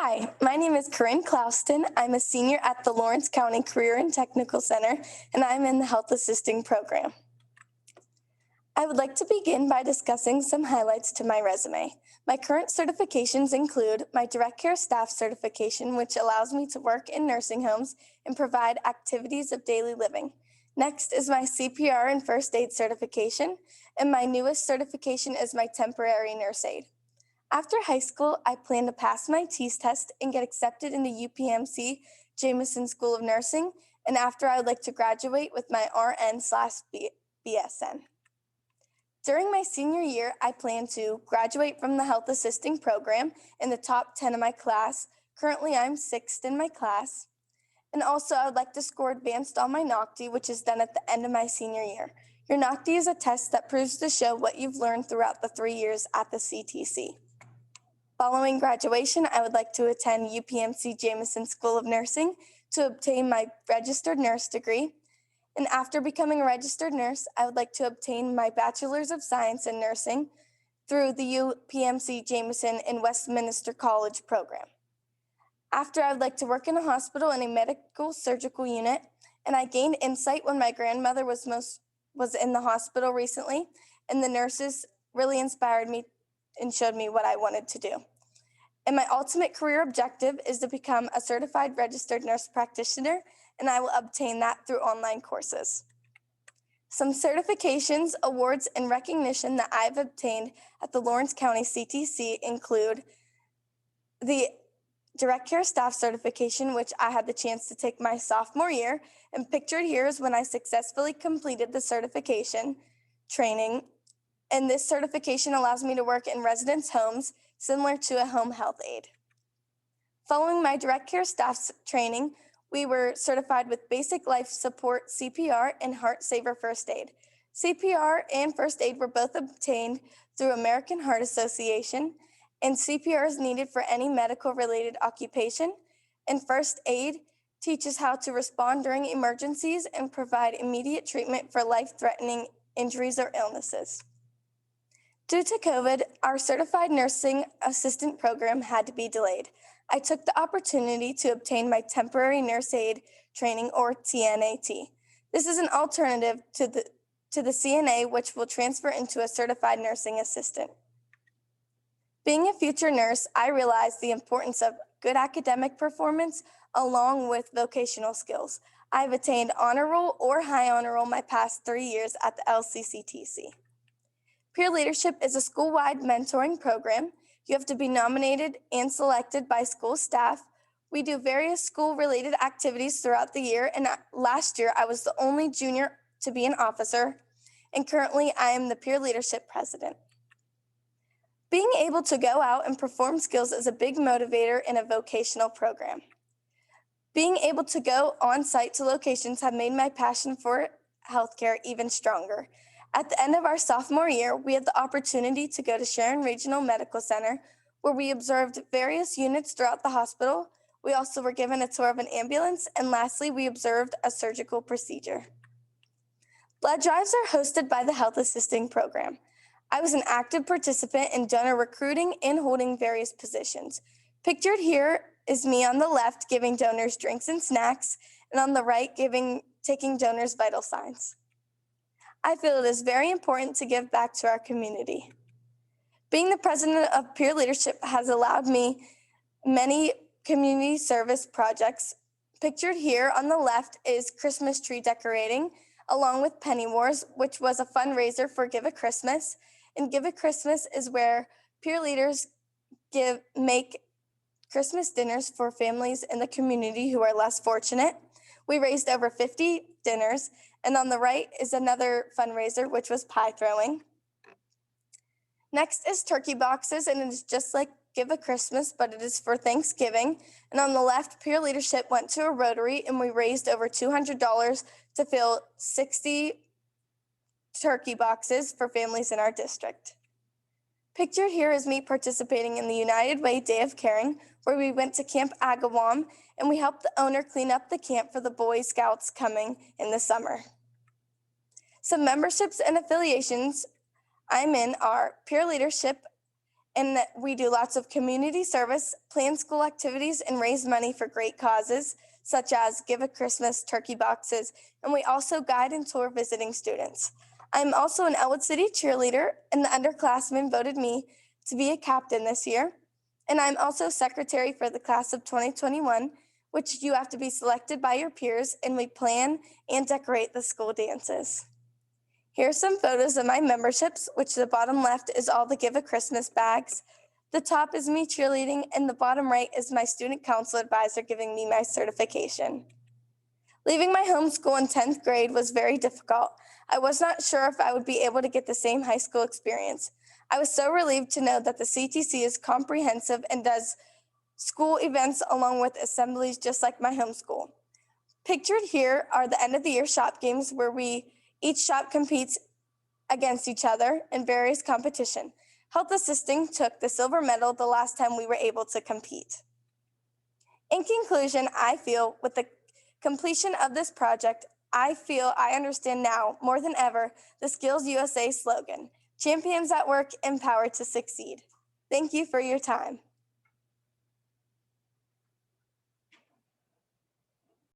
Hi, my name is Corinne Clouston. I'm a senior at the Lawrence County Career and Technical Center, and I'm in the Health Assisting program. I would like to begin by discussing some highlights to my resume. My current certifications include my Direct Care Staff certification, which allows me to work in nursing homes and provide activities of daily living. Next is my CPR and First Aid certification, and my newest certification is my Temporary Nurse Aid. After high school, I plan to pass my TEAS test and get accepted into UPMC Jameson School of Nursing, and after I would like to graduate with my RN/BSN. During my senior year, I plan to graduate from the Health Assisting program in the top 10 of my class. Currently, I'm sixth in my class. And also, I would like to score advanced on my NOCTI, which is done at the end of my senior year. Your NOCTI is a test that proves to show what you've learned throughout the 3 years at the CTC. Following graduation, I would like to attend UPMC Jameson School of Nursing to obtain my registered nurse degree. And after becoming a registered nurse, I would like to obtain my Bachelor's of Science in Nursing through the UPMC Jameson and Westminster College program. After, I would like to work in a hospital in a medical surgical unit, and I gained insight when my grandmother was in the hospital recently, and the nurses really inspired me and showed me what I wanted to do. And my ultimate career objective is to become a certified registered nurse practitioner, and I will obtain that through online courses. Some certifications, awards, and recognition that I've obtained at the Lawrence County CTC include the Direct Care Staff certification, which I had the chance to take my sophomore year, and pictured here is when I successfully completed the certification training. And this certification allows me to work in residents' homes, similar to a home health aide. Following my Direct Care Staff training, we were certified with Basic Life Support CPR and Heart Saver First Aid. CPR and First Aid were both obtained through American Heart Association, and CPR is needed for any medical-related occupation, and First Aid teaches how to respond during emergencies and provide immediate treatment for life-threatening injuries or illnesses. Due to COVID, our Certified Nursing Assistant program had to be delayed. I took the opportunity to obtain my Temporary Nurse Aid training, or TNAT. This is an alternative to the CNA, which will transfer into a Certified Nursing Assistant. Being a future nurse, I realized the importance of good academic performance along with vocational skills. I've attained honor roll or high honor roll my past 3 years at the LCCTC. Peer Leadership is a school-wide mentoring program. You have to be nominated and selected by school staff. We do various school-related activities throughout the year, and last year I was the only junior to be an officer, and currently I am the Peer Leadership president. Being able to go out and perform skills is a big motivator in a vocational program. Being able to go on site to locations have made my passion for healthcare even stronger. At the end of our sophomore year, we had the opportunity to go to Sharon Regional Medical Center, where we observed various units throughout the hospital. We also were given a tour of an ambulance, and lastly, we observed a surgical procedure. Blood drives are hosted by the Health Assisting program. I was an active participant in donor recruiting and holding various positions. Pictured here is me on the left giving donors drinks and snacks, and on the right taking donors' vital signs. I feel it is very important to give back to our community. Being the president of Peer Leadership has allowed me many community service projects. Pictured here on the left is Christmas tree decorating, along with Penny Wars, which was a fundraiser for Give a Christmas. And Give a Christmas is where peer leaders make Christmas dinners for families in the community who are less fortunate. We raised over 50 dinners, and on the right is another fundraiser, which was pie throwing. Next is turkey boxes, and it is just like Give a Christmas, but it is for Thanksgiving. And on the left, Peer Leadership went to a Rotary, and we raised over $200 to fill 60 turkey boxes for families in our district. Pictured here is me participating in the United Way Day of Caring, where we went to Camp Agawam, and we helped the owner clean up the camp for the Boy Scouts coming in the summer. Some memberships and affiliations I'm in are Peer Leadership and that we do lots of community service, plan school activities, and raise money for great causes, such as Give a Christmas turkey boxes, and we also guide and tour visiting students. I'm also an Elwood City cheerleader, and the underclassmen voted me to be a captain this year. And I'm also secretary for the class of 2021, which you have to be selected by your peers, and we plan and decorate the school dances. Here are some photos of my memberships, which the bottom left is all the Give a Christmas bags. The top is me cheerleading, and the bottom right is my student council advisor giving me my certification. Leaving my home school in 10th grade was very difficult. I was not sure if I would be able to get the same high school experience. I was so relieved to know that the CTC is comprehensive and does school events along with assemblies just like my home school. Pictured here are the end of the year shop games where each shop competes against each other in various competition. Health Assisting took the silver medal the last time we were able to compete. In conclusion, I feel with the completion of this project, I feel I understand now more than ever the Skills USA slogan, champions at work, empowered to succeed. Thank you for your time.